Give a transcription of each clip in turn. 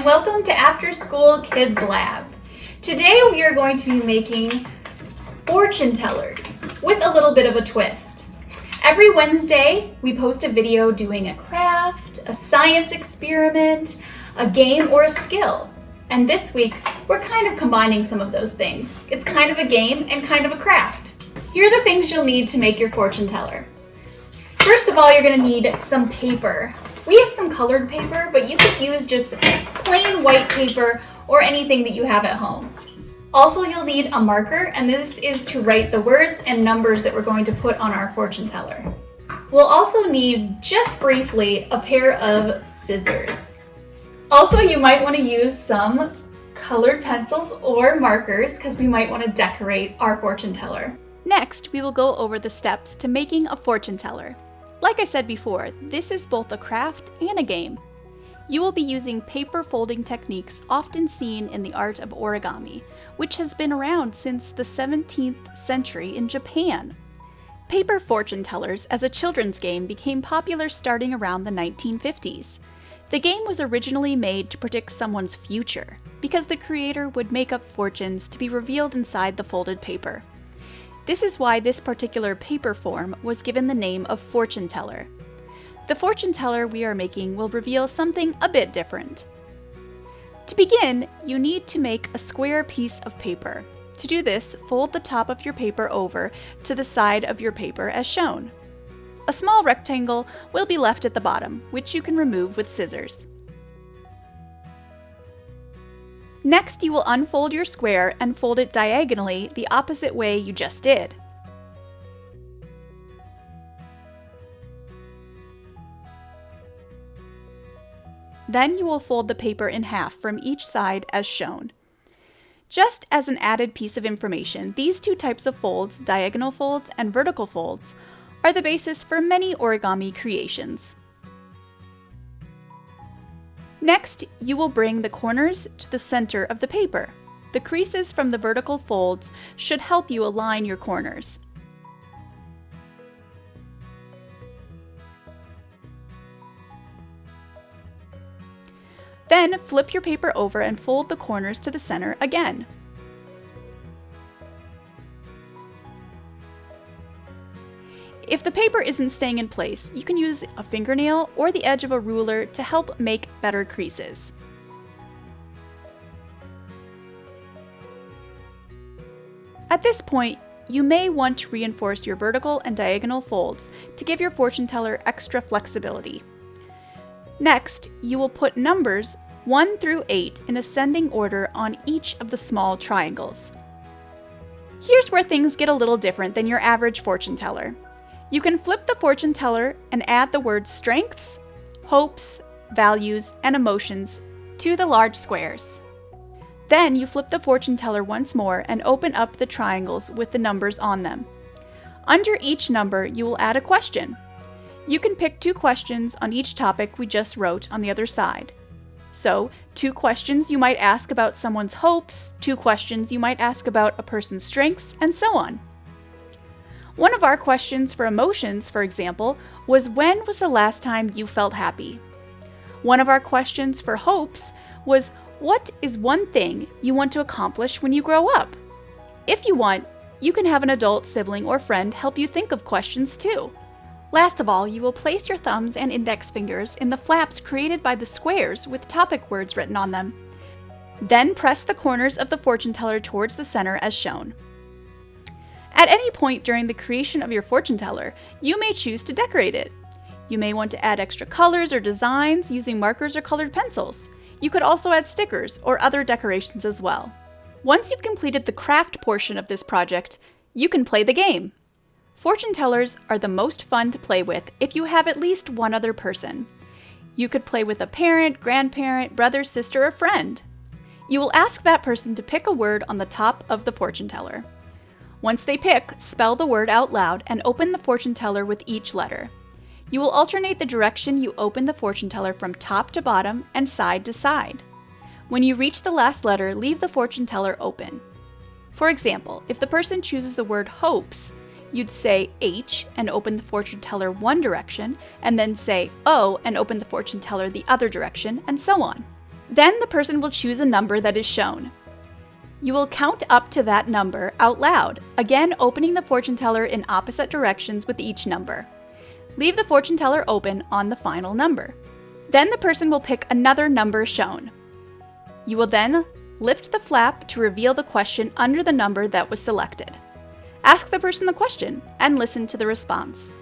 and welcome to After School Kids Lab. Today we are going to be making fortune tellers with a little bit of a twist. Every Wednesday we post a video doing a craft, a science experiment, a game, or a skill. And this week we're kind of combining some of those things. It's kind of a game and kind of a craft. Here are the things you'll need to make your fortune teller. First of all, you're going to need some paper. We have some colored paper, but you could use just plain white paper or anything that you have at home. Also, you'll need a marker, and this is to write the words and numbers that we're going to put on our fortune teller. We'll also need, just briefly, a pair of scissors. Also, you might want to use some colored pencils or markers because we might want to decorate our fortune teller. Next, we will go over the steps to making a fortune teller. Like I said before, this is both a craft and a game. You will be using paper folding techniques often seen in the art of origami, which has been around since the 17th century in Japan. Paper fortune tellers as a children's game became popular starting around the 1950s. The game was originally made to predict someone's future, because the creator would make up fortunes to be revealed inside the folded paper. This is why this particular paper form was given the name of fortune teller. The fortune teller we are making will reveal something a bit different. To begin, you need to make a square piece of paper. To do this, fold the top of your paper over to the side of your paper as shown. A small rectangle will be left at the bottom, which you can remove with scissors. Next, you will unfold your square and fold it diagonally the opposite way you just did. Then you will fold the paper in half from each side as shown. Just as an added piece of information, these two types of folds, diagonal folds and vertical folds, are the basis for many origami creations. Next, you will bring the corners to the center of the paper. The creases from the vertical folds should help you align your corners. Then flip your paper over and fold the corners to the center again. If the paper isn't staying in place, you can use a fingernail or the edge of a ruler to help make better creases. At this point, you may want to reinforce your vertical and diagonal folds to give your fortune teller extra flexibility. Next, you will put numbers 1 through 8 in ascending order on each of the small triangles. Here's where things get a little different than your average fortune teller. You can flip the fortune teller and add the words strengths, hopes, values, and emotions to the large squares. Then you flip the fortune teller once more and open up the triangles with the numbers on them. Under each number, you will add a question. You can pick 2 questions on each topic we just wrote on the other side. So, 2 questions you might ask about someone's hopes, 2 questions you might ask about a person's strengths, and so on. One of our questions for emotions, for example, was when was the last time you felt happy? One of our questions for hopes was what is one thing you want to accomplish when you grow up? If you want, you can have an adult sibling or friend help you think of questions too. Last of all, you will place your thumbs and index fingers in the flaps created by the squares with topic words written on them. Then press the corners of the fortune teller towards the center as shown. At any point during the creation of your fortune teller, you may choose to decorate it. You may want to add extra colors or designs using markers or colored pencils. You could also add stickers or other decorations as well. Once you've completed the craft portion of this project, you can play the game. Fortune tellers are the most fun to play with if you have at least one other person. You could play with a parent, grandparent, brother, sister, or friend. You will ask that person to pick a word on the top of the fortune teller. Once they pick, spell the word out loud and open the fortune teller with each letter. You will alternate the direction you open the fortune teller from top to bottom and side to side. When you reach the last letter, leave the fortune teller open. For example, if the person chooses the word hopes, you'd say H and open the fortune teller one direction, and then say O and open the fortune teller the other direction, and so on. Then the person will choose a number that is shown. You will count up to that number out loud, again opening the fortune teller in opposite directions with each number. Leave the fortune teller open on the final number. Then the person will pick another number shown. You will then lift the flap to reveal the question under the number that was selected. Ask the person the question and listen to the response.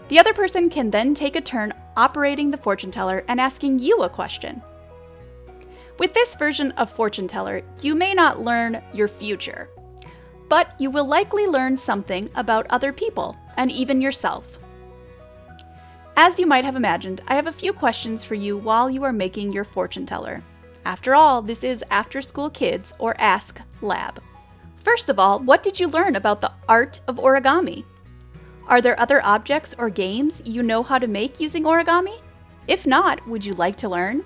The other person can then take a turn operating the fortune teller and asking you a question. With this version of fortune teller, you may not learn your future, but you will likely learn something about other people and even yourself. As you might have imagined, I have a few questions for you while you are making your fortune teller. After all, this is After School Kids or Ask Lab. First of all, what did you learn about the art of origami? Are there other objects or games you know how to make using origami? If not, would you like to learn?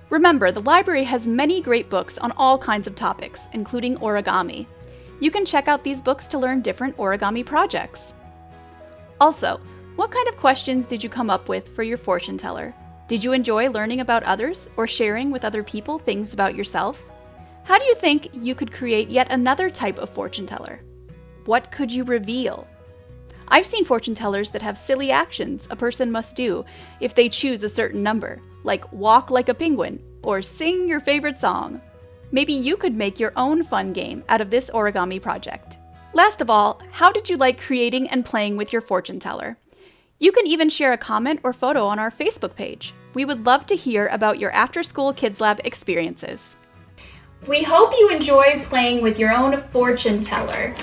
Remember, the library has many great books on all kinds of topics, including origami. You can check out these books to learn different origami projects. Also, what kind of questions did you come up with for your fortune teller? Did you enjoy learning about others or sharing with other people things about yourself? How do you think you could create yet another type of fortune teller? What could you reveal? I've seen fortune tellers that have silly actions a person must do if they choose a certain number, like walk like a penguin or sing your favorite song. Maybe you could make your own fun game out of this origami project. Last of all, how did you like creating and playing with your fortune teller? You can even share a comment or photo on our Facebook page. We would love to hear about your After School Kids Lab experiences. We hope you enjoy playing with your own fortune teller.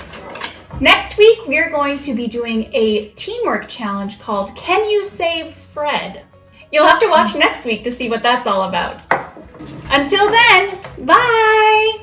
Next week, we're going to be doing a teamwork challenge called Can You Save Fred? You'll have to watch next week to see what that's all about. Until then, bye!